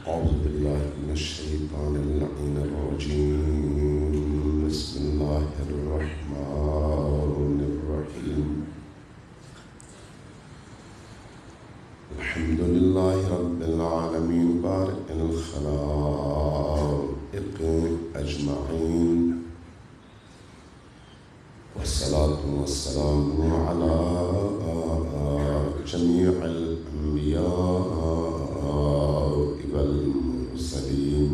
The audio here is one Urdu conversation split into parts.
أعوذ بالله من الشيطان اللعين الرجيم. بسم الله الرحمن الرحيم. الحمد لله رب العالمين بارئ الخلائق أجمعين، والصلاة والسلام على جميع الأنبياء والمرسلين،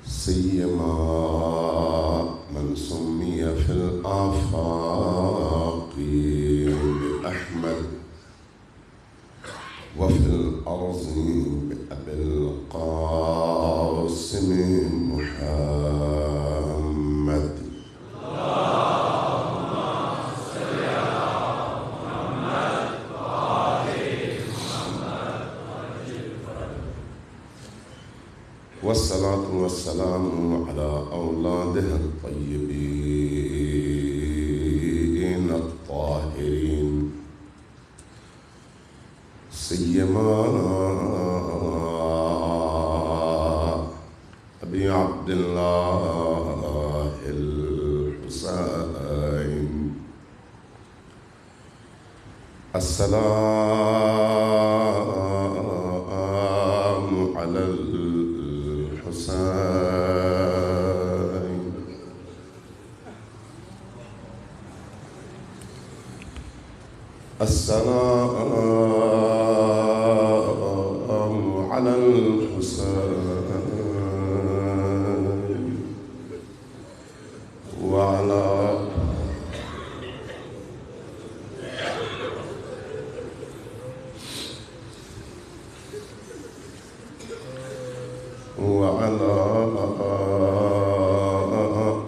سيما من سمي في الآفاق بأحمد وفي الأرض بأبي القاسم محمد. والصلاة والسلام على أولاده الطيبين الطاهرين، سيما أبي عبد الله الحسين. السلام على الحسين. السلام على الحسين وعلى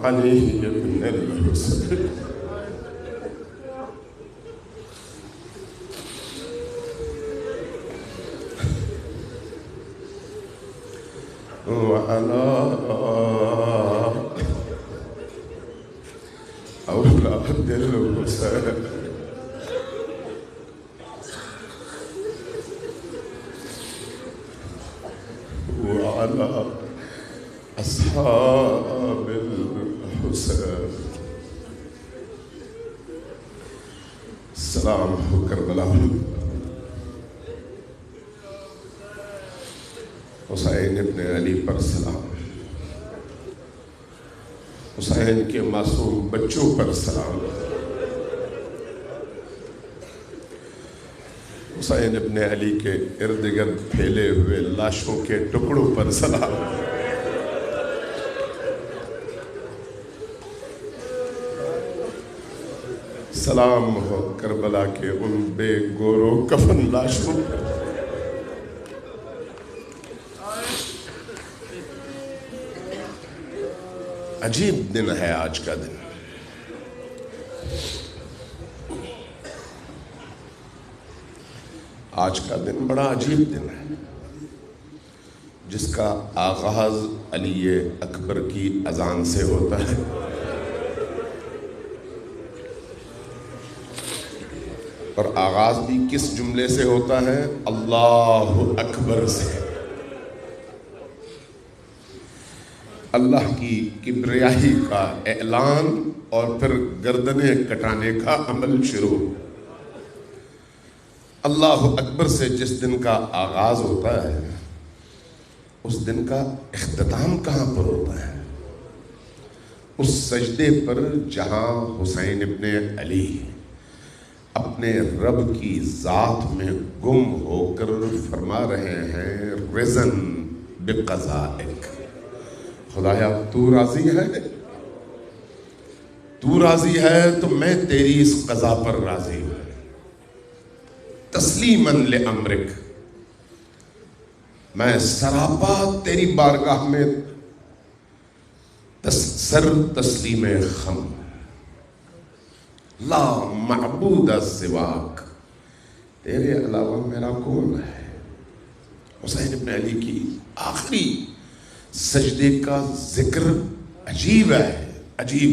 علي بن الحسين. وعلى أولاد الحسين وعلى أصحاب الحسين. السلام کربلا. حسین ابن علی پر سلام. حسین کے معصوم بچوں پر سلام. حسین ابن علی کے ارد گرد پھیلے ہوئے لاشوں کے ٹکڑوں پر سلام. سلام ہو کربلا کے ان بے گورو کفن لاشوں پر. عجیب دن ہے آج کا دن. آج کا دن بڑا عجیب دن ہے، جس کا آغاز علی اکبر کی اذان سے ہوتا ہے اور آغاز بھی کس جملے سے ہوتا ہے؟ اللہ اکبر سے. اللہ کی کبریائی کا اعلان اور پھر گردنیں کٹانے کا عمل شروع. اللہ اکبر سے جس دن کا آغاز ہوتا ہے، اس دن کا اختتام کہاں پر ہوتا ہے؟ اس سجدے پر جہاں حسین ابن علی اپنے رب کی ذات میں گم ہو کر فرما رہے ہیں رضن بقضائک. خدایا تو راضی ہے، تو راضی ہے تو میں تیری اس قضا پر راضی ہوں. تسلیماً لامرک، میں سراپا تیری بارگاہ میں سر تسلیم خم. لا معبود سواک، تیرے علاوہ میرا کون ہے؟ حسین ابن علی کی آخری سجدے کا ذکر عجیب ہے، عجیب.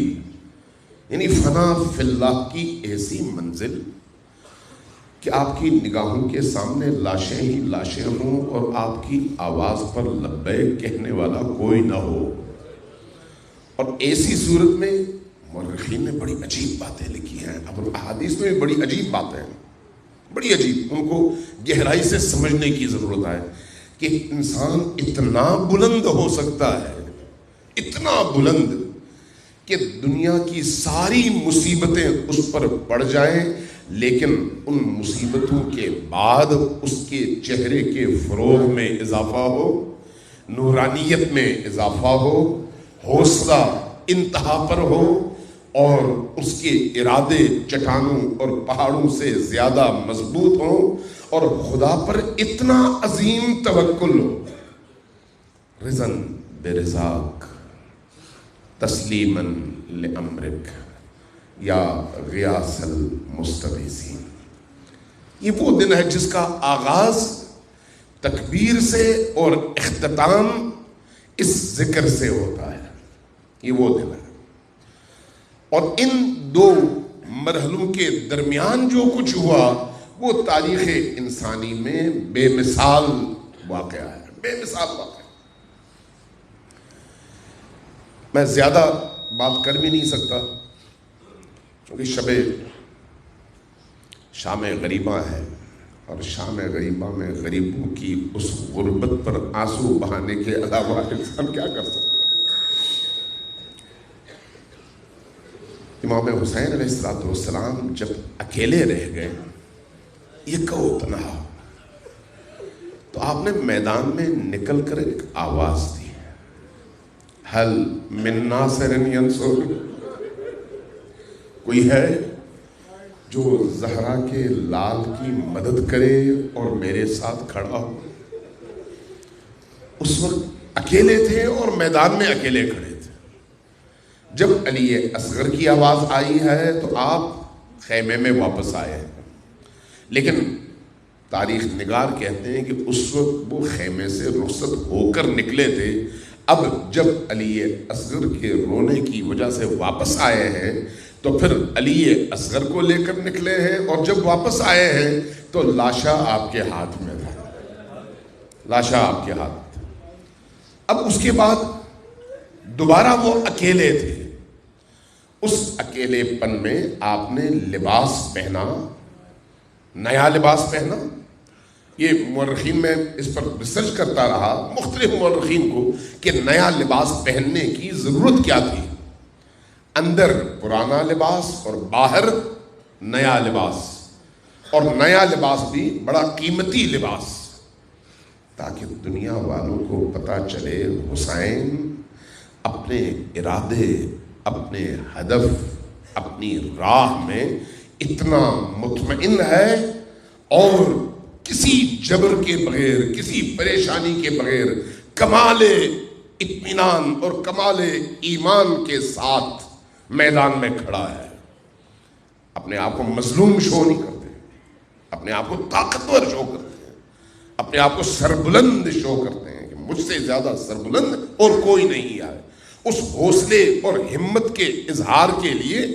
یعنی فنا فی اللہ کی ایسی منزل کہ آپ کی نگاہوں کے سامنے لاشیں ہی لاشیں ہوں اور آپ کی آواز پر لبیک کہنے والا کوئی نہ ہو. اور ایسی صورت میں مورخین نے بڑی عجیب باتیں لکھی ہیں. اب احادیث میں بھی بڑی عجیب باتیں ہیں, بڑی عجیب, ان کو گہرائی سے سمجھنے کی ضرورت ہے کہ انسان اتنا بلند ہو سکتا ہے, اتنا بلند کہ دنیا کی ساری مصیبتیں اس پر پڑ جائیں, لیکن ان مصیبتوں کے بعد اس کے چہرے کے فروغ میں اضافہ ہو, نورانیت میں اضافہ ہو, حوصلہ انتہا پر ہو, اور اس کے ارادے چٹانوں اور پہاڑوں سے زیادہ مضبوط ہوں, اور خدا پر اتنا عظیم توکل ہو. رضن برضاک تسلیماً لامرک یا غیاث المستغیثین. یہ وہ دن ہے جس کا آغاز تکبیر سے اور اختتام اس ذکر سے ہوتا ہے. یہ وہ دن ہے, اور ان دو مرحلوں کے درمیان جو کچھ ہوا وہ تاریخ انسانی میں بے مثال واقعہ ہے, بے مثال واقعہ. میں زیادہ بات کر بھی نہیں سکتا کیونکہ شام غریبہ ہے, اور شام غریبہ میں غریبوں کی اس غربت پر آنسو بہانے کے علاوہ انسان کیا کر سکتا. امام حسین علیہ السلام جب اکیلے رہ گئے, یہ کہو تنہا, تو آپ نے میدان میں نکل کر ایک آواز دی, حل من ناصر ینصر, کوئی ہے جو زہرا کے لال کی مدد کرے اور میرے ساتھ کھڑا ہو. اس وقت اکیلے تھے اور میدان میں اکیلے کھڑے تھے. جب علی اصغر کی آواز آئی ہے تو آپ خیمے میں واپس آئے ہیں, لیکن تاریخ نگار کہتے ہیں کہ اس وقت وہ خیمے سے رخصت ہو کر نکلے تھے. اب جب علی اصغر کے رونے کی وجہ سے واپس آئے ہیں تو پھر علی اصغر کو لے کر نکلے ہیں, اور جب واپس آئے ہیں تو لاشا آپ کے ہاتھ میں تھا, لاشا آپ کے ہاتھ. اب اس کے بعد دوبارہ وہ اکیلے تھے. اس اکیلے پن میں آپ نے لباس پہنا, نیا لباس پہنا. یہ مورخین میں اس پر ریسرچ کرتا رہا, مختلف مورخین کو, کہ نیا لباس پہننے کی ضرورت کیا تھی. اندر پرانا لباس اور باہر نیا لباس, اور نیا لباس بھی بڑا قیمتی لباس, تاکہ دنیا والوں کو پتہ چلے حسین اپنے ارادے, اپنے ہدف, اپنی راہ میں اتنا مطمئن ہے, اور کسی جبر کے بغیر, کسی پریشانی کے بغیر کمال اطمینان اور کمال ایمان کے ساتھ میدان میں کھڑا ہے. اپنے آپ کو مظلوم شو نہیں کرتے, اپنے آپ کو طاقتور شو کرتے ہیں, اپنے آپ کو سربلند شو کرتے ہیں کہ مجھ سے زیادہ سربلند اور کوئی نہیں ہے. اس حوصلے اور ہمت کے اظہار کے لیے,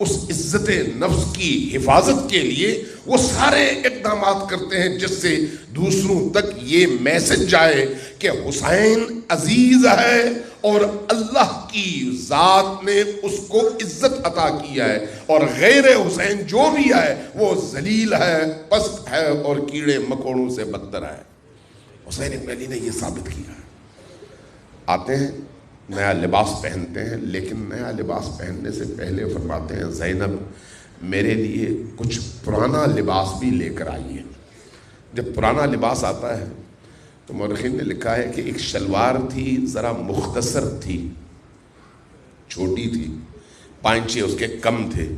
اس عزت نفس کی حفاظت کے لیے وہ سارے اقدامات کرتے ہیں جس سے دوسروں تک یہ میسج جائے کہ حسین عزیز ہے اور اللہ کی ذات نے اس کو عزت عطا کیا ہے, اور غیر حسین جو بھی ہے وہ ذلیل ہے, پست ہے اور کیڑے مکوڑوں سے بدتر ہے. حسین ابن علی نے یہ ثابت کیا. آتے ہیں, نیا لباس پہنتے ہیں, لیکن نیا لباس پہننے سے پہلے فرماتے ہیں زینب میرے لیے کچھ پرانا لباس بھی لے کر آئیے. جب پرانا لباس آتا ہے تو مورخین نے لکھا ہے کہ ایک شلوار تھی, ذرا مختصر تھی, چھوٹی تھی, پائنچے اس کے کم تھے.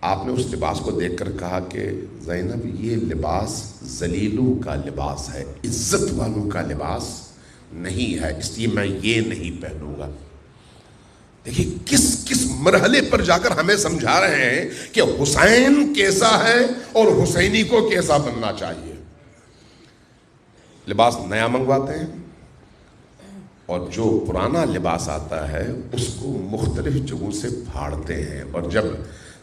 آپ نے اس لباس کو دیکھ کر کہا کہ زینب یہ لباس ذلیلوں کا لباس ہے, عزت والوں کا لباس نہیں ہے, اس لیے میں یہ نہیں پہنوں گا. دیکھیے کس مرحلے پر جا کر ہمیں سمجھا رہے ہیں کہ حسین کیسا ہے اور حسینی کو کیسا بننا چاہیے. لباس نیا منگواتے ہیں, اور جو پرانا لباس آتا ہے اس کو مختلف جگہوں سے پھاڑتے ہیں, اور جب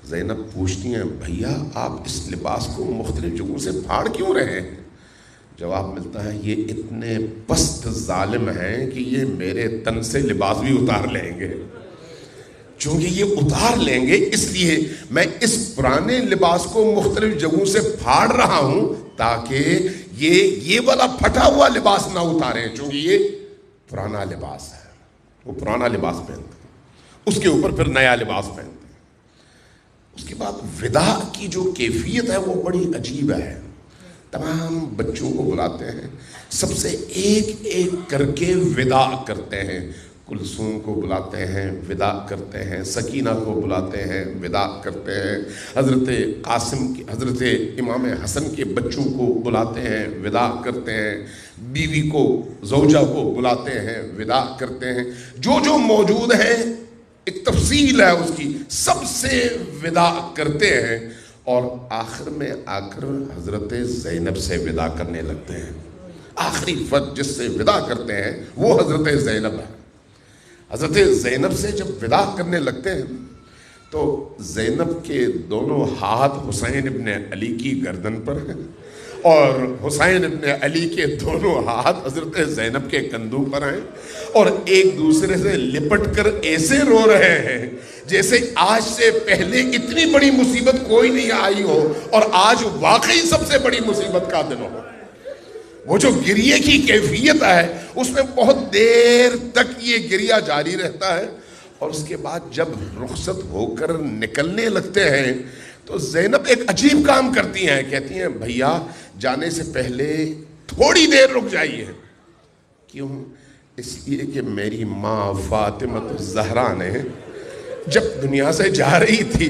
زینب پوچھتی ہیں بھیا آپ اس لباس کو مختلف جگہوں سے پھاڑ کیوں رہے ہیں؟ جواب ملتا ہے یہ اتنے پست ظالم ہیں کہ یہ میرے تن سے لباس بھی اتار لیں گے، چونکہ یہ اتار لیں گے اس لیے میں اس پرانے لباس کو مختلف جگہوں سے پھاڑ رہا ہوں تاکہ یہ والا پھٹا ہوا لباس نہ اتاریں، چونکہ یہ پرانا لباس ہے۔ وہ پرانا لباس پہنتے ہیں، اس کے اوپر پھر نیا لباس پہنتے ہیں۔ اس کے بعد وداع کی جو کیفیت ہے وہ بڑی عجیب ہے۔ تمام بچوں کو بلاتے ہیں، سب سے ایک ایک کر کے وداع کرتے ہیں۔ کلثوم کو بلاتے ہیں، وداع کرتے ہیں، سکینہ کو بلاتے ہیں، وداع کرتے ہیں، حضرت قاسم کی، حضرت امام حسن کے بچوں کو بلاتے ہیں، وداع کرتے ہیں، بیوی کو، زوجہ کو بلاتے ہیں، وداع کرتے ہیں۔ جو جو موجود ہیں ایک تفصیل ہے اس کی، سب سے وداع کرتے ہیں، اور آخر میں آ کر حضرت زینب سے وداع کرنے لگتے ہیں۔ آخری فرد جس سے وداع کرتے ہیں وہ حضرت زینب ہے۔ حضرت زینب سے جب وداع کرنے لگتے ہیں تو زینب کے دونوں ہاتھ حسین ابن علی کی گردن پر ہیں، اور حسین ابن علی کے دونوں ہاتھ حضرت زینب کے کندھوں پر ہیں، اور ایک دوسرے سے لپٹ کر ایسے رو رہے ہیں جیسے آج سے پہلے اتنی بڑی مصیبت کوئی نہیں آئی ہو اور آج واقعی سب سے بڑی مصیبت کا دن ہو۔ وہ جو گریے کی کیفیت ہے اس میں بہت دیر تک یہ گریہ جاری رہتا ہے، اور اس کے بعد جب رخصت ہو کر نکلنے لگتے ہیں تو زینب ایک عجیب کام کرتی ہیں، کہتی ہیں بھیا جانے سے پہلے تھوڑی دیر رک جائیے۔ کیوں؟ اس لیے کہ میری ماں فاطمہ الزہرا نے جب دنیا سے جا رہی تھی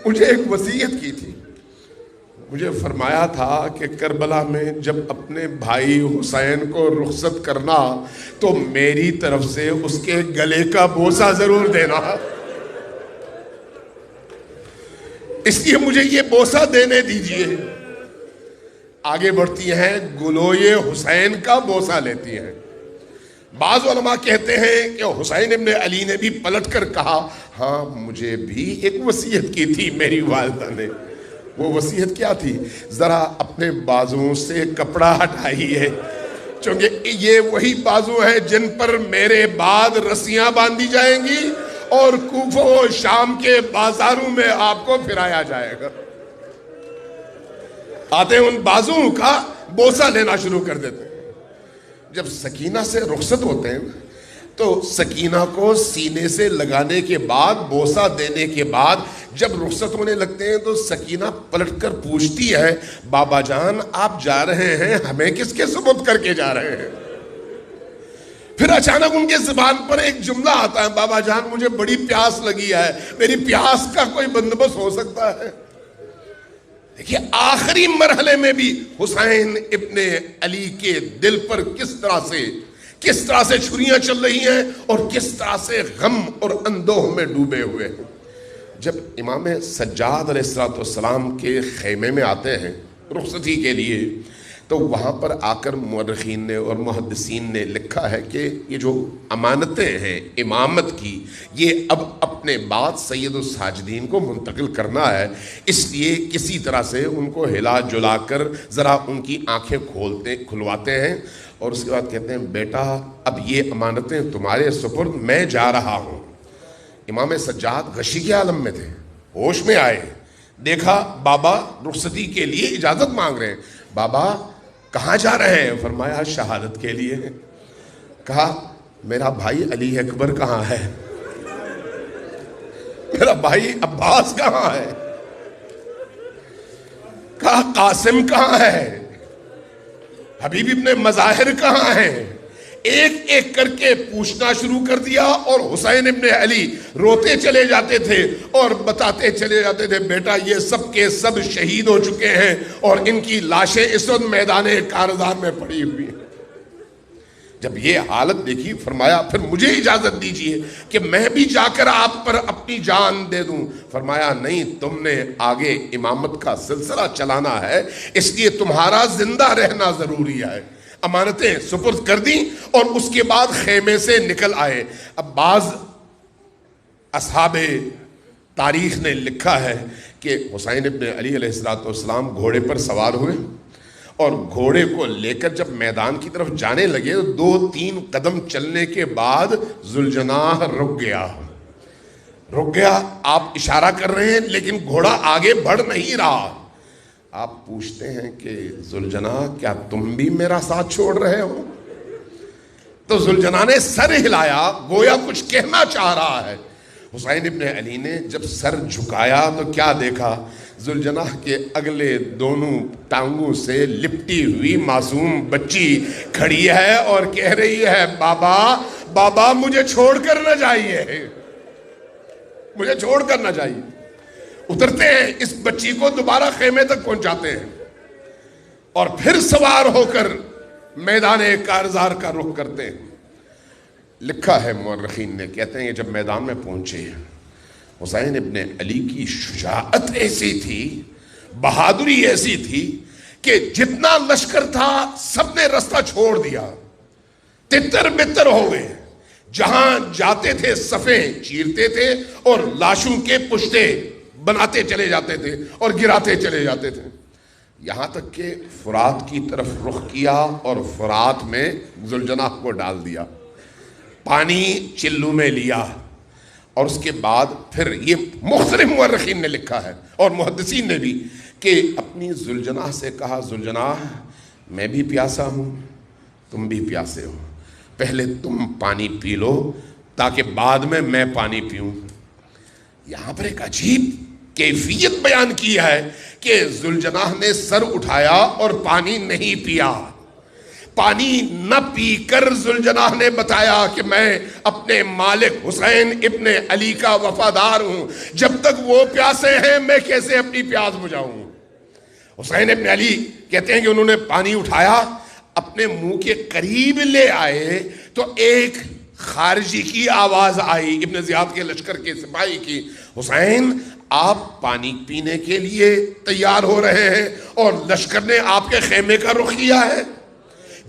مجھے ایک وصیت کی تھی، مجھے فرمایا تھا کہ کربلا میں جب اپنے بھائی حسین کو رخصت کرنا تو میری طرف سے اس کے گلے کا بوسہ ضرور دینا، اس لیے مجھے یہ بوسہ دینے دیجئے۔ آگے بڑھتی ہیں، گلوئے حسین کا بوسہ لیتی ہیں۔ بعض علماء کہتے ہیں کہ حسین ابن علی نے بھی پلٹ کر کہا ہاں مجھے بھی ایک وصیت کی تھی میری والدہ نے۔ وہ وصیت کیا تھی؟ ذرا اپنے بازوؤں سے کپڑا ہٹائیے، چونکہ یہ وہی بازو ہیں جن پر میرے بعد رسیاں باندھی جائیں گی اور کوفہ و شام کے بازاروں میں آپ کو پھرایا جائے گا۔ آتے ان بازوؤں کا بوسہ لینا شروع کر دیتے ہیں۔ جب سکینہ سے رخصت ہوتے ہیں تو سکینہ کو سینے سے لگانے کے بعد، بوسہ دینے کے بعد جب رخصت ہونے لگتے ہیں تو سکینہ پلٹ کر پوچھتی ہے بابا جان آپ جا رہے ہیں، ہمیں کس کے سپرد کر کے جا رہے ہیں؟ پھر اچانک ان کے زبان پر ایک جملہ آتا ہے بابا جان مجھے بڑی پیاس لگی ہے، میری پیاس کا کوئی بندوبست ہو سکتا ہے؟ دیکھیے آخری مرحلے میں بھی حسین ابن علی کے دل پر کس طرح سے چھریاں چل رہی ہیں اور کس طرح سے غم اور اندوہ میں ڈوبے ہوئے ہیں۔ جب امام سجاد علیہ السلام کے خیمے میں آتے ہیں رخصتی کے لیے تو وہاں پر آ کر مورخین نے اور محدثین نے لکھا ہے کہ یہ جو امانتیں ہیں امامت کی یہ اب اپنے بعد سید الساجدین کو منتقل کرنا ہے، اس لیے کسی طرح سے ان کو ہلا جلا کر ذرا ان کی آنکھیں کھلواتے ہیں، اور اس کے بعد کہتے ہیں بیٹا اب یہ امانتیں تمہارے سپرد، میں جا رہا ہوں۔ امام سجاد غشی کے عالم میں تھے، ہوش میں آئے، دیکھا بابا رخصتی کے لیے اجازت مانگ رہے ہیں۔ بابا کہاں جا رہے ہیں؟ فرمایا شہادت کے لیے۔ کہا میرا بھائی علی اکبر کہاں ہے؟ میرا بھائی عباس کہاں ہے؟ کہا قاسم کہاں ہے؟ حبیب ابن مظاہر کہاں ہیں؟ ایک ایک کر کے پوچھنا شروع کر دیا، اور حسین ابن علی روتے چلے جاتے تھے اور بتاتے چلے جاتے تھے بیٹا یہ سب کے سب شہید ہو چکے ہیں اور ان کی لاشیں اس وقت میدان کارزار میں پڑی ہوئی ہیں۔ جب یہ حالت دیکھی فرمایا پھر مجھے اجازت دیجیے کہ میں بھی جا کر آپ پر اپنی جان دے دوں۔ فرمایا نہیں، تم نے آگے امامت کا سلسلہ چلانا ہے، اس لیے تمہارا زندہ رہنا ضروری ہے۔ امانتیں سپرد کر دیں اور اس کے بعد خیمے سے نکل آئے۔ اب بعض اصحاب تاریخ نے لکھا ہے کہ حسین ابن علی علیہ السلام گھوڑے پر سوار ہوئے اور گھوڑے کو لے کر جب میدان کی طرف جانے لگے تو 2-3 قدم چلنے کے بعد ذوالجناح رک گیا. آپ اشارہ کر رہے ہیں لیکن گھوڑا آگے بڑھ نہیں رہا. آپ پوچھتے ہیں کہ ذوالجناح کیا تم بھی میرا ساتھ چھوڑ رہے ہو؟ تو ذوالجناح نے سر ہلایا گویا کچھ کہنا چاہ رہا ہے. حسین ابن علی نے جب سر جھکایا تو کیا دیکھا؟ ذوالجناح کے اگلے دونوں ٹانگوں سے لپٹی ہوئی معصوم بچی کھڑی ہے اور کہہ رہی ہے بابا مجھے چھوڑ کر نہ جائیے، مجھے چھوڑ کر نہ جائیے. اترتے ہیں، اس بچی کو دوبارہ خیمے تک پہنچاتے ہیں اور پھر سوار ہو کر میدان کارزار کا رخ کرتے ہیں. لکھا ہے مورخین نے، کہتے ہیں کہ جب میدان میں پہنچے حسین ابن علی کی شجاعت ایسی تھی، بہادری ایسی تھی کہ جتنا لشکر تھا سب نے رستہ چھوڑ دیا، تتر بتر ہو گئے. جہاں جاتے تھے صفیں چیرتے تھے اور لاشوں کے پشتے بناتے چلے جاتے تھے اور گراتے چلے جاتے تھے. یہاں تک کہ فرات کی طرف رخ کیا اور فرات میں ذوالجناح کو ڈال دیا، پانی چلو میں لیا. اور اس کے بعد پھر یہ مختلف مورخین نے لکھا ہے اور محدثین نے بھی کہ اپنی ذوالجناح سے کہا، ذوالجناح میں بھی پیاسا ہوں، تم بھی پیاسے ہو، پہلے تم پانی پی لو تاکہ بعد میں پانی پیوں. یہاں پر ایک عجیب کیفیت بیان کی ہے کہ ذوالجناح نے سر اٹھایا اور پانی نہیں پیا. پانی نہ پی کر ذوالجناح نے بتایا کہ میں اپنے مالک حسین ابن علی کا وفادار ہوں، جب تک وہ پیاسے ہیں میں کیسے اپنی پیاس بجھاؤں. حسین ابن علی کہتے ہیں کہ انہوں نے پانی اٹھایا، اپنے منہ کے قریب لے آئے تو ایک خارجی کی آواز آئی، ابن زیاد کے لشکر کے سپاہی کی، حسین آپ پانی پینے کے لیے تیار ہو رہے ہیں اور لشکر نے آپ کے خیمے کا رخ کیا ہے.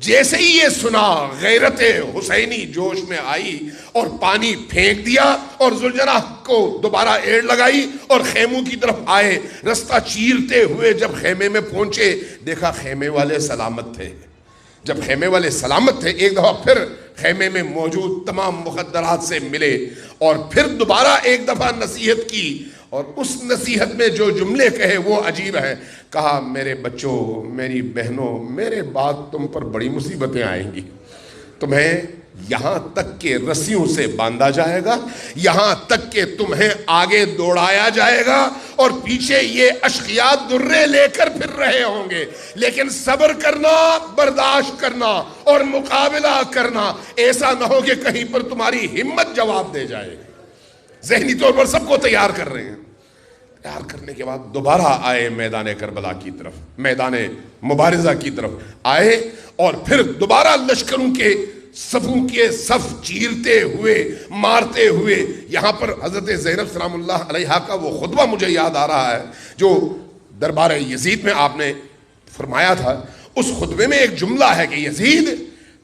جیسے ہی یہ سنا غیرت حسینی جوش میں آئی اور پانی پھینک دیا اور ذوالجناح کو دوبارہ ایڑ لگائی اور خیموں کی طرف آئے. رستہ چیرتے ہوئے جب خیمے میں پہنچے دیکھا خیمے والے سلامت تھے. جب خیمے والے سلامت تھے ایک دفعہ پھر خیمے میں موجود تمام مخدرات سے ملے اور پھر دوبارہ ایک دفعہ نصیحت کی اور اس نصیحت میں جو جملے کہے وہ عجیب ہیں. کہا میرے بچوں، میری بہنوں، میرے بعد تم پر بڑی مصیبتیں آئیں گی. تمہیں یہاں تک کہ رسیوں سے باندھا جائے گا، یہاں تک کہ تمہیں آگے دوڑایا جائے گا اور پیچھے یہ اشقیاء درے لے کر پھر رہے ہوں گے، لیکن صبر کرنا، برداشت کرنا اور مقابلہ کرنا. ایسا نہ ہو کہ کہیں پر تمہاری ہمت جواب دے جائے. ذہنی طور پر سب کو تیار کر رہے ہیں. تیار کرنے کے بعد دوبارہ آئے میدان کربلا کی طرف، میدان مبارزہ کی طرف آئے اور پھر دوبارہ لشکروں کے صفوں کے صف چیرتے ہوئے مارتے ہوئے. یہاں پر حضرت زینب سلام اللہ علیہا کا وہ خطبہ مجھے یاد آ رہا ہے جو دربار یزید میں آپ نے فرمایا تھا. اس خطبے میں ایک جملہ ہے کہ یزید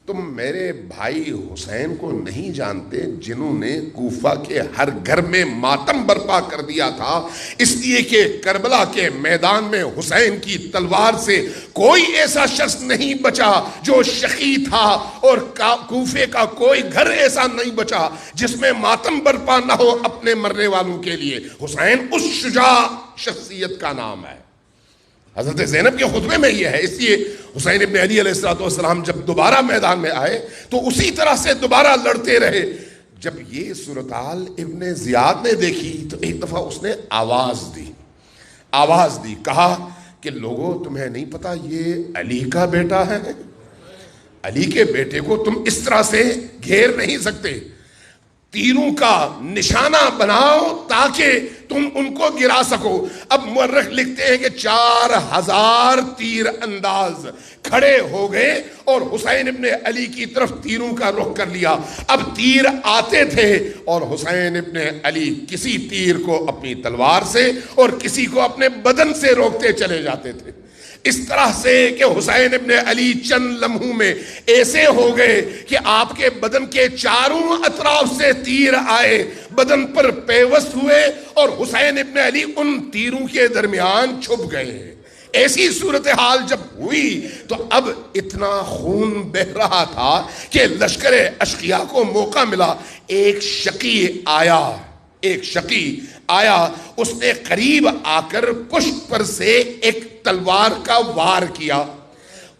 تم میرے بھائی حسین کو نہیں جانتے جنہوں نے کوفہ کے ہر گھر میں ماتم برپا کر دیا تھا، اس لیے کہ کربلا کے میدان میں حسین کی تلوار سے کوئی ایسا شخص نہیں بچا جو شقی تھا اور کوفے کا کوئی گھر ایسا نہیں بچا جس میں ماتم برپا نہ ہو اپنے مرنے والوں کے لیے. حسین اس شجاع شخصیت کا نام ہے. حضرت زینب کے خطبے میں یہ ہے. اس لیے حسین ابن علی علیہ السلام جب دوبارہ میدان میں آئے تو اسی طرح سے دوبارہ لڑتے رہے. جب یہ صورتحال ابن زیاد نے دیکھی تو ایک دفعہ اس نے آواز دی کہا کہ لوگوں تمہیں نہیں پتا یہ علی کا بیٹا ہے، علی کے بیٹے کو تم اس طرح سے گھیر نہیں سکتے، تیروں کا نشانہ بناؤ تاکہ تم ان کو گرا سکو. اب مورخ لکھتے ہیں کہ 4000 تیر انداز کھڑے ہو گئے اور حسین ابن علی کی طرف تیروں کا رخ کر لیا. اب تیر آتے تھے اور حسین ابن علی کسی تیر کو اپنی تلوار سے اور کسی کو اپنے بدن سے روکتے چلے جاتے تھے. اس طرح سے کہ حسین ابن علی چند لمحوں میں ایسے ہو گئے کہ آپ کے بدن کے چاروں اطراف سے تیر آئے بدن پر پیوست ہوئے اور حسین ابن علی ان تیروں کے درمیان چھپ گئے۔ ایسی صورتحال جب ہوئی تو اب اتنا خون بہ رہا تھا کہ لشکر اشقیاء کو موقع ملا۔ ایک شقی آیا، اس نے قریب آ کر پشت پر سے ایک تلوار کا وار کیا۔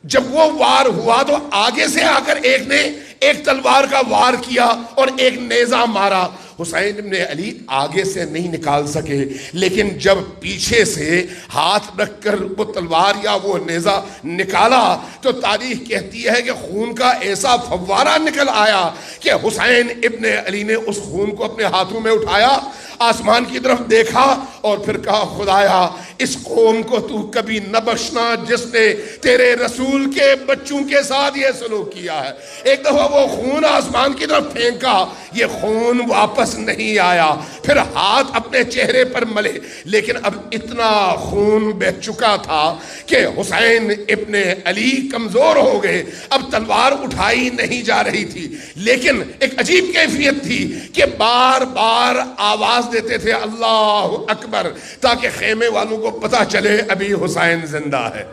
جب وہ وار ہوا تو آگے سے آ کر ایک نے ایک تلوار کا وار کیا اور ایک نیزہ مارا۔ حسین ابن علی آگے سے نہیں نکال سکے، لیکن جب پیچھے سے ہاتھ رکھ کر وہ تلوار یا وہ نیزہ نکالا تو تاریخ کہتی ہے کہ خون کا ایسا فوارہ نکل آیا کہ حسین ابن علی نے اس خون کو اپنے ہاتھوں میں اٹھایا، آسمان کی طرف دیکھا اور پھر کہا خدایا اس قوم کو تو کبھی نہ بخشنا جس نے تیرے رسول کے بچوں کے ساتھ یہ سلوک کیا ہے۔ ایک دفعہ وہ خون آسمان کی طرف پھینکا، یہ خون واپس نہیں آیا، پھر ہاتھ اپنے چہرے پر ملے، لیکن اب اتنا خون بہ چکا تھا کہ حسین ابن علی کمزور ہو گئے، اب تلوار اٹھائی نہیں جا رہی تھی، لیکن ایک عجیب کیفیت تھی کہ بار بار آواز دیتے تھے اللہ اکبر، تاکہ خیمے والوں کو پتا چلے ابھی حسین زندہ ہے،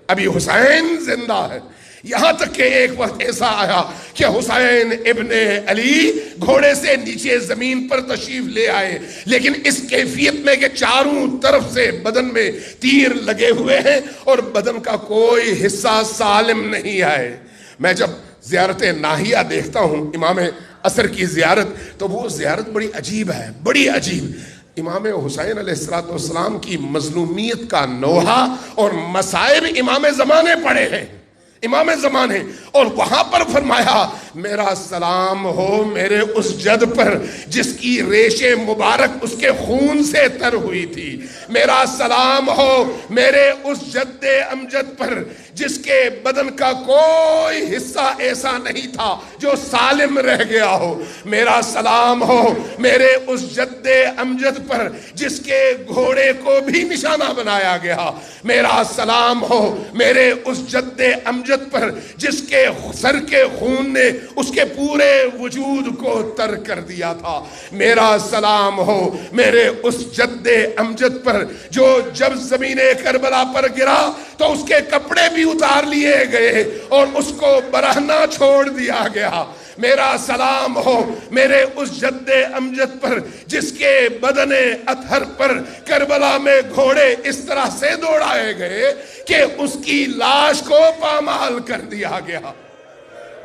ابھی حسین زندہ ہے۔ یہاں تک کہ ایک وقت ایسا آیا کہ حسین ابن علی گھوڑے سے نیچے زمین پر تشریف لے آئے، لیکن اس کیفیت میں کہ چاروں طرف سے بدن میں تیر لگے ہوئے ہیں اور بدن کا کوئی حصہ سالم نہیں ہے۔ میں جب زیارت ناہیہ دیکھتا ہوں امام عصر کی زیارت، تو وہ زیارت بڑی عجیب ہے، بڑی عجیب۔ امام حسین علیہ السلام کی مظلومیت کا نوحہ اور مصائب امام زمانے پڑے ہیں، امام زمانے، اور وہاں پر فرمایا میرا سلام ہو میرے اس جد پر جس کی ریش مبارک اس کے خون سے تر ہوئی تھی، میرا سلام ہو میرے اس جد امجد پر جس کے بدن کا کوئی حصہ ایسا نہیں تھا جو سالم رہ گیا ہو، میرا سلام ہو میرے اس جد امجد پر جس کے گھوڑے کو بھی نشانہ بنایا گیا، میرا سلام ہو میرے اس جد امجد پر جس کے سر کے خون نے اس کے پورے وجود کو تر کر دیا تھا، میرا سلام ہو میرے اس جد امجد پر جو جب زمین کربلا پر گرا تو اس کے کپڑے بھی اتار لیے گئے اور اس کو برہنہ چھوڑ دیا گیا، میرا سلام ہو میرے اس جد امجد پر جس کے بدن اطہر پر کربلا میں گھوڑے اس طرح سے دوڑائے گئے کہ اس کی لاش کو پامال کر دیا گیا،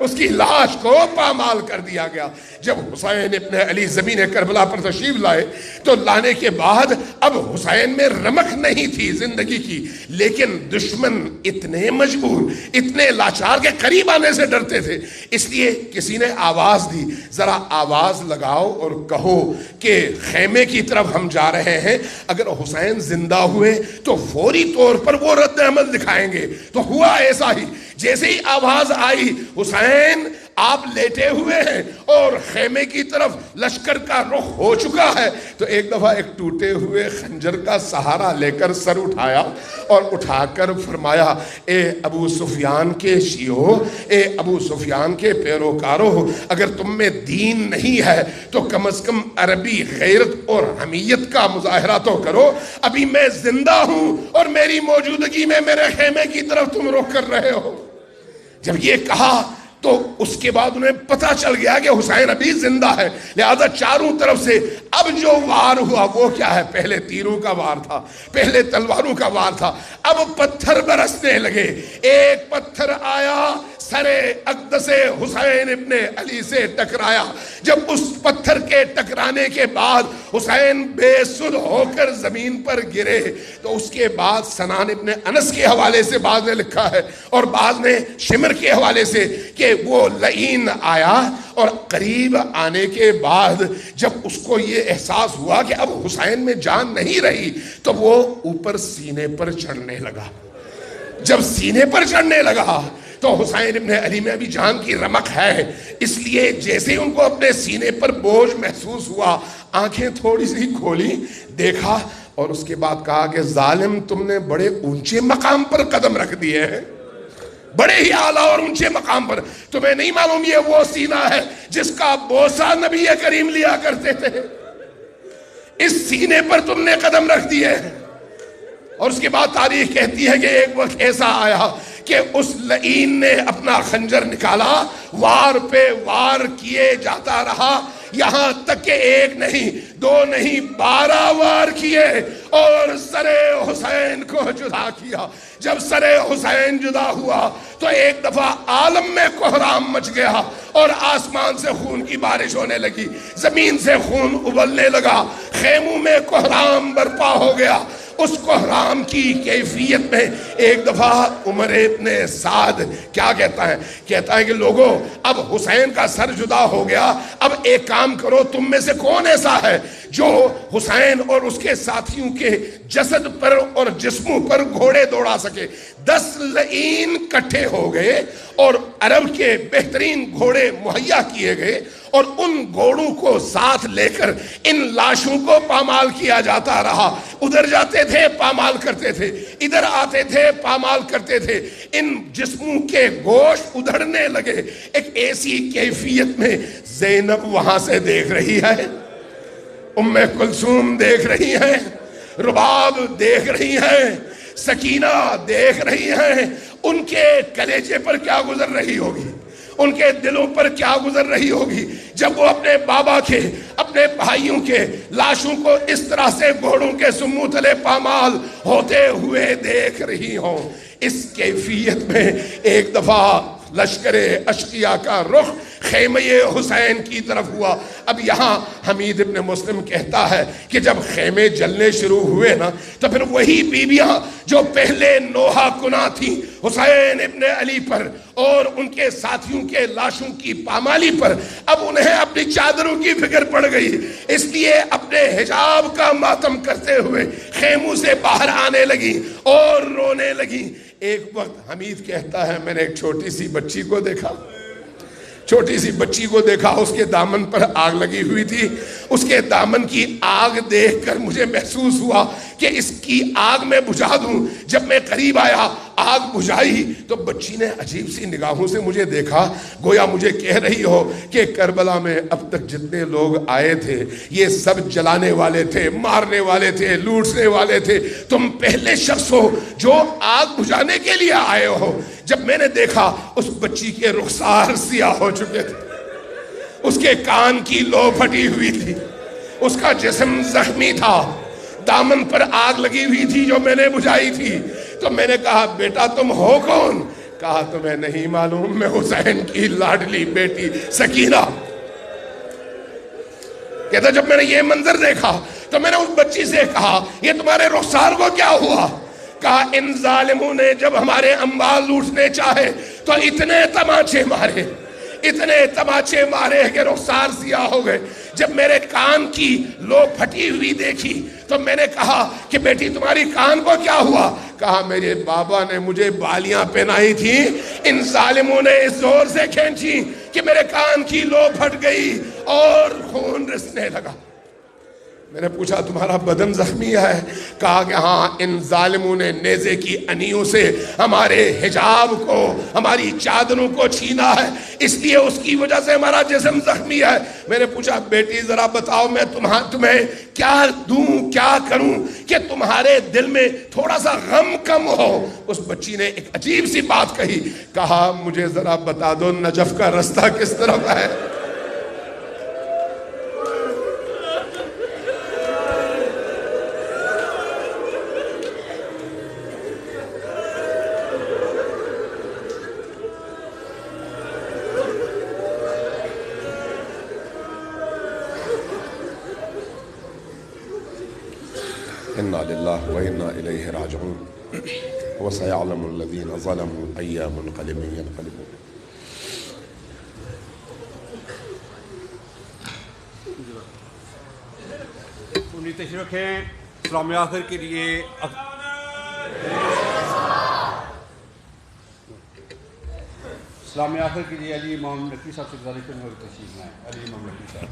اس کی لاش کو پامال کر دیا گیا۔ جب حسین ابن علی زمین کربلا پر تشریف لائے تو لانے کے بعد اب حسین میں رمق نہیں تھی زندگی کی، لیکن دشمن اتنے مجبور، اتنے لاچار کے قریب آنے سے ڈرتے تھے، اس لیے کسی نے آواز دی ذرا آواز لگاؤ اور کہو کہ خیمے کی طرف ہم جا رہے ہیں، اگر حسین زندہ ہوئے تو فوری طور پر وہ رد عمل دکھائیں گے۔ تو ہوا ایسا ہی، جیسے ہی آواز آئی حسین آپ لیٹے ہوئے ہیں اور خیمے کی طرف لشکر کا رخ ہو چکا ہے، تو ایک دفعہ ایک ٹوٹے ہوئے خنجر کا سہارا لے کر سر اٹھایا اور اٹھا کر فرمایا اے ابو سفیان کے شیعو، اے ابو سفیان کے پیروکارو، اگر تم میں دین نہیں ہے تو کم از کم عربی غیرت اور حمیت کا مظاہرہ تو کرو، ابھی میں زندہ ہوں اور میری موجودگی میں میرے خیمے کی طرف تم رخ کر رہے ہو۔ جب یہ کہا تو اس کے بعد انہیں پتا چل گیا کہ حسین ابھی زندہ ہے، لہذا چاروں طرف سے اب جو وار ہوا وہ کیا ہے، پہلے تیروں کا وار تھا، پہلے تلواروں کا وار تھا، اب پتھر برسنے لگے۔ ایک پتھر آیا سر اقدس حسین ابن علی سے ٹکرایا، جب اس پتھر کے ٹکرانے کے بعد حسین بے سدھ ہو کر زمین پر گرے تو اس کے بعد سنان ابن انس کے حوالے سے بعض نے لکھا ہے اور بعض نے شمر کے حوالے سے کہ وہ لعین آیا اور قریب آنے کے بعد جب اس کو یہ احساس ہوا کہ اب حسین میں جان نہیں رہی تو وہ اوپر سینے پر چڑھنے لگا۔ جب سینے پر چڑھنے لگا تو حسین ابن علی میں ابھی جان کی رمق ہے، اس لیے جیسے ان کو اپنے سینے پر بوجھ محسوس ہوا آنکھیں تھوڑی سی کھولی، دیکھا اور اس کے بعد کہا کہ ظالم تم نے بڑے اونچے مقام پر قدم رکھ دیے ہیں، بڑے ہی اعلیٰ اور اونچے مقام پر. تمہیں نہیں معلوم یہ وہ سینہ ہے جس کا بوسہ نبی کریم لیا کرتے تھے؟ اس سینے پر تم نے قدم رکھ دیے. اور اس کے بعد تاریخ کہتی ہے کہ ایک وقت ایسا آیا کہ اس لعین نے اپنا خنجر نکالا، وار پہ وار کیے جاتا رہا، یہاں تک کہ ایک نہیں، دو نہیں، 12 وار کیے اور سر حسین کو جدا کیا. جب سر حسین جدا ہوا تو ایک دفعہ عالم میں کوہرام مچ گیا اور آسمان سے خون کی بارش ہونے لگی، زمین سے خون ابلنے لگا، خیموں میں کوہرام برپا ہو گیا. اس کوہرام کی کیفیت میں ایک دفعہ عمر ابن سعد کیا کہتا ہے کہ لوگوں اب حسین کا سر جدا ہو گیا، اب ایک کام کرو، تم میں سے کون ایسا ہے جو حسین اور اس کے ساتھیوں کے جسد پر اور جسموں پر گھوڑے دوڑا سکے. 10 لعین کٹھے ہو گئے اور عرب کے بہترین گھوڑے مہیا کیے گئے اور ان گھوڑوں کو ساتھ لے کر ان لاشوں کو پامال کیا جاتا رہا. ادھر جاتے تھے پامال کرتے تھے، ادھر آتے تھے پامال کرتے تھے. ان جسموں کے گوشت ادھڑنے لگے. ایک ایسی کیفیت میں زینب وہاں سے دیکھ رہی ہے، ام کلثوم دیکھ رہی ہیں، رباب دیکھ رہی ہیں، سکینہ دیکھ رہی ہیں. ان کے کلیجے پر کیا گزر رہی ہوگی، ان کے دلوں پر کیا گزر رہی ہوگی جب وہ اپنے بابا کے، اپنے بھائیوں کے لاشوں کو اس طرح سے گھوڑوں کے سمو تلے پامال ہوتے ہوئے دیکھ رہی ہوں. اس کیفیت میں ایک دفعہ لشکر اشقیاء کا رخ خیمہ حسین کی طرف ہوا. اب یہاں حمید ابن مسلم کہتا ہے کہ جب خیمے جلنے شروع ہوئے نا تو پھر وہی بیویاں جو پہلے نوحہ کنا تھیں حسین ابن علی پر اور ان کے ساتھیوں کے لاشوں کی پامالی پر، اب انہیں اپنی چادروں کی فکر پڑ گئی، اس لیے اپنے حجاب کا ماتم کرتے ہوئے خیموں سے باہر آنے لگی اور رونے لگی. ایک وقت حمید کہتا ہے میں نے ایک چھوٹی سی بچی کو دیکھا، اس کے دامن پر آگ لگی ہوئی تھی. اس کے دامن کی آگ دیکھ کر مجھے محسوس ہوا کہ اس کی آگ میں بجھا دوں. جب میں قریب آیا، آگ بجھائی تو بچی نے عجیب سی نگاہوں سے مجھے دیکھا، گویا مجھے کہہ رہی ہو کہ کربلا میں اب تک جتنے لوگ آئے تھے یہ سب جلانے والے تھے، مارنے والے تھے، لوٹنے والے تھے، تم پہلے شخص ہو جو آگ بجھانے کے لیے آئے ہو. جب میں نے دیکھا اس بچی کے رخسار سیاہ ہو چکے تھے، اس کے کان کی لو پھٹی ہوئی تھی، اس کا جسم زخمی تھا، دامن پر آگ لگی ہوئی تھی جو میں نے بجھائی تھی. تو میں نے کہا بیٹا تم ہو کون؟ کہا تمہیں نہیں معلوم میں حسین کی لاڈلی بیٹی سکینہ. کہتا جب میں نے یہ منظر دیکھا تو میں نے اس بچی سے کہا یہ تمہارے رخسار کو کیا ہوا؟ کہا ان ظالموں نے جب ہمارے اموال لوٹنے چاہے تو اتنے تماچے مارے کہ رخسار سیاہ ہو گئے. جب میرے کان کی لو پھٹی ہوئی دیکھی تو میں نے کہا کہ بیٹی تمہاری کان کو کیا ہوا؟ کہا میرے بابا نے مجھے بالیاں پہنائی تھی، ان ظالموں نے اس زور سے کھینچی کہ میرے کان کی لو پھٹ گئی اور خون رسنے لگا. میں نے پوچھا تمہارا بدن زخمی ہے؟ کہا کہ ہاں ان ظالموں نے نیزے کی انیوں سے ہمارے حجاب کو، ہماری چادروں کو چھینا ہے، اس لیے اس کی وجہ سے ہمارا جسم زخمی ہے. میں نے پوچھا بیٹی ذرا بتاؤ میں تمہیں کیا دوں، کیا کروں کہ تمہارے دل میں تھوڑا سا غم کم ہو؟ اس بچی نے ایک عجیب سی بات کہی، کہا مجھے ذرا بتا دو نجف کا رستہ کس طرف ہے. انا للہ و انا الیہ راجعون وسیعلم الذین ظلموا ای منقلب ینقلبون. انہیں تشریف رکھیں. اسلام آخر کے لیے علی امام نقوی صاحب سے گزارش کروں گا تشریف لائیں. علی امام نقوی صاحب.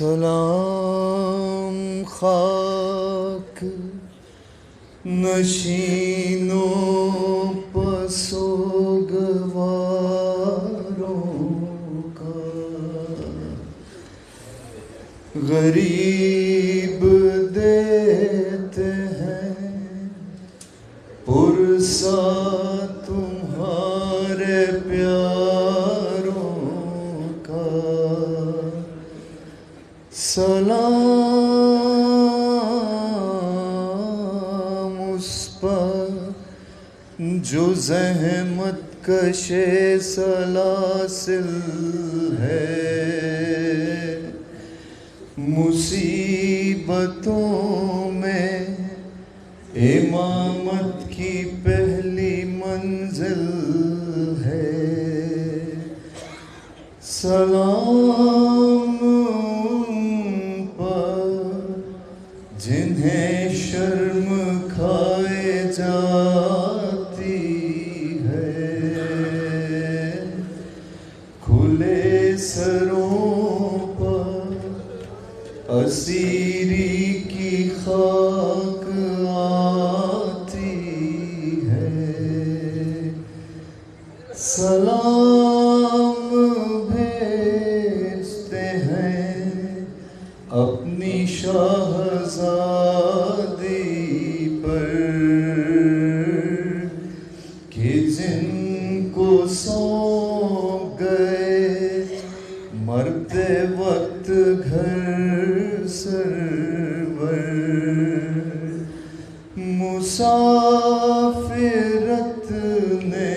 سلام خاک نشینوں پسوگواروں کا، غریب دیتے ہیں پرسا تمہارے پیاروں کا۔ سلام اس پر جو زحمت کش سلاسل ہے، مصیبتوں میں امامت کی پہلی منزل ہے۔ سلام جنہیں شرم کھائے جاتی ہے، کھلے سروں پر اسیری کی خاک آتی ہے۔ سلام بھیجتے ہیں اپنی شاہزادی پر، کہ جن کو سونپ گئے مرتے وقت گھر سرور۔ مسافرت نے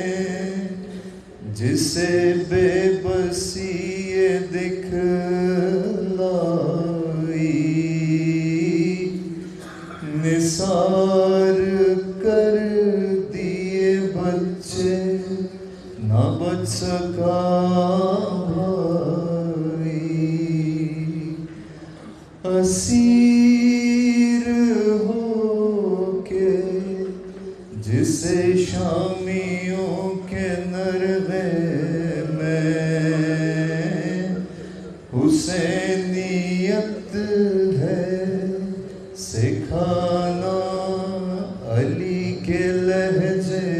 جسے بے بسی دکھلائی، نثار کر دیے بچے نہ بچ سکا بھائی۔ اسیر ہو کے جسے شامیوں کے نرغے میں حسینیت ہے سکھانا علی کے لہجے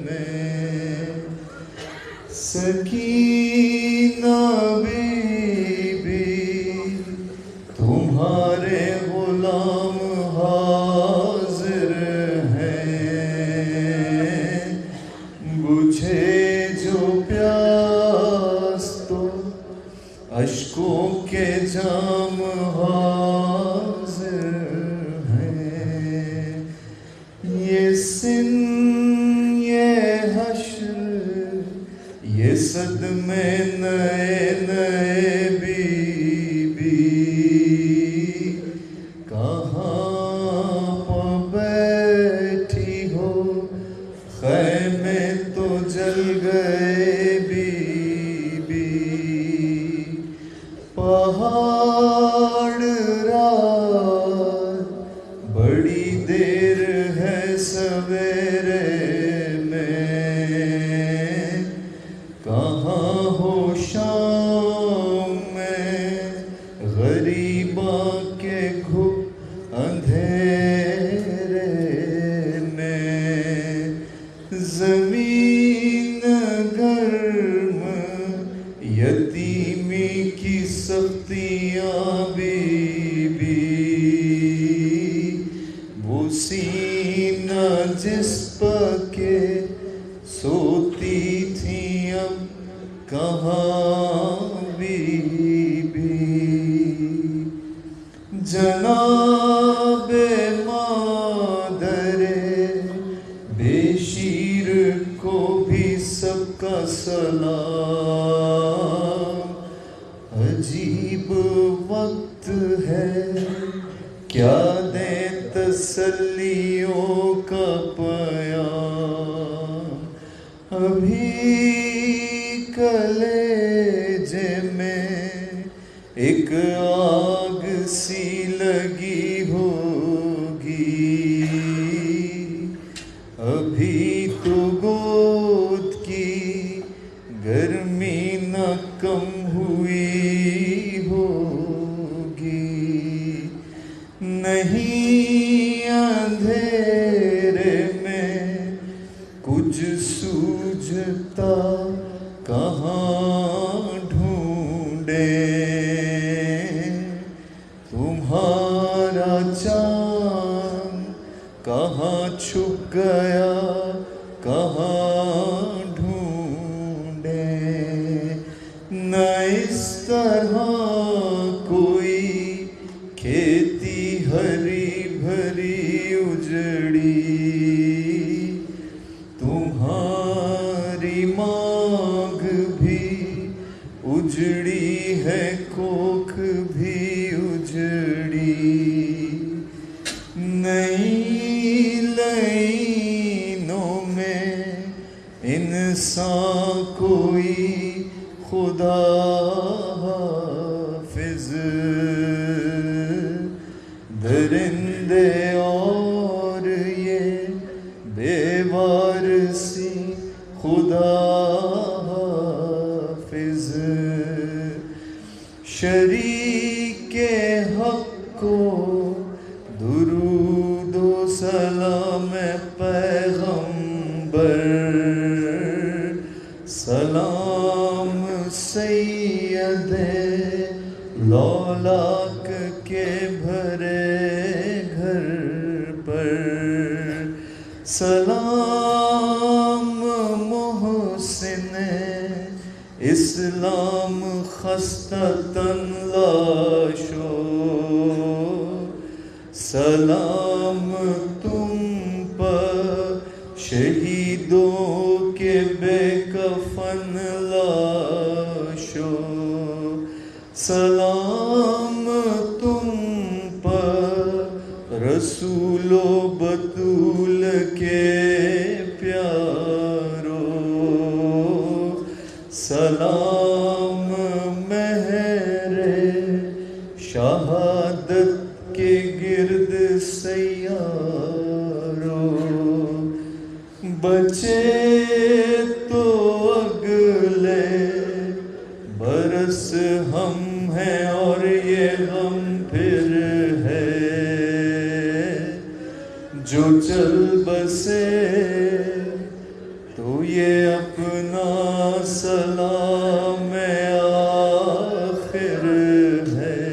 میں۔ سکینہ بی بی تمہارے غلام حاضر ہیں، بجھے جو پیاس تو اشکوں کے جام حاضر ہیں۔ یہ سن یہ حشر یہ صدمے نئے نئے بی بی، کہاں پہ بیٹھی ہو خیمے تو جل گئے بی بی۔ پہاڑ رات بڑی دیر ہے سویرے میں، کہاں ہو شام میں غریباں کے گھپ اندھیرے میں۔ زمین گرم یتیمی کی سختیاں بی بی، وہ سینہ جس پر کے سوتی تھیں اب کہاں بی بی۔ جناب مادر بے شیر کو بھی سب کا سلام، عجیب وقت ہے کیا دیں تسلیوں کا پیام، ابھی کلیجے میں ایک آگ سی لگی ہوگی، ابھی تو گود کی گرمی نہ کم ہوئی ہوگی، نہیں اندھیرے میں کچھ سوجھتا کہاں ڈھونڈیں، تمہارا چاند کہاں چھپ گیا کہاں ڈھونڈیں، نہ اس طرح کوئی کھیتی ہری بھری اجڑی، تمہاری مانگ بھی اجڑی ہے، کوکھ بھی اجڑی، نئی لائنوں میں انسان کوئی خدا حافظ، درندے اور یہ بے وارسی خدا حافظ، شریک حق کو درود و سلام پیغمبر، سلام سید لولاک کے بھرے گھر پر، سلام محسن اسلام خستتاً لاشو، سلام تم پر شہیدوں کے بے کفن لاشو، سلام تم پر رسول و بطول کے پیارو، سلام مہر شہادت کے گرد سیارو، بچے تو اگلے برس ہم ہیں اور یہ غم پھر ہے، جو چل بسے تو یہ اپنا سلام آخر ہے۔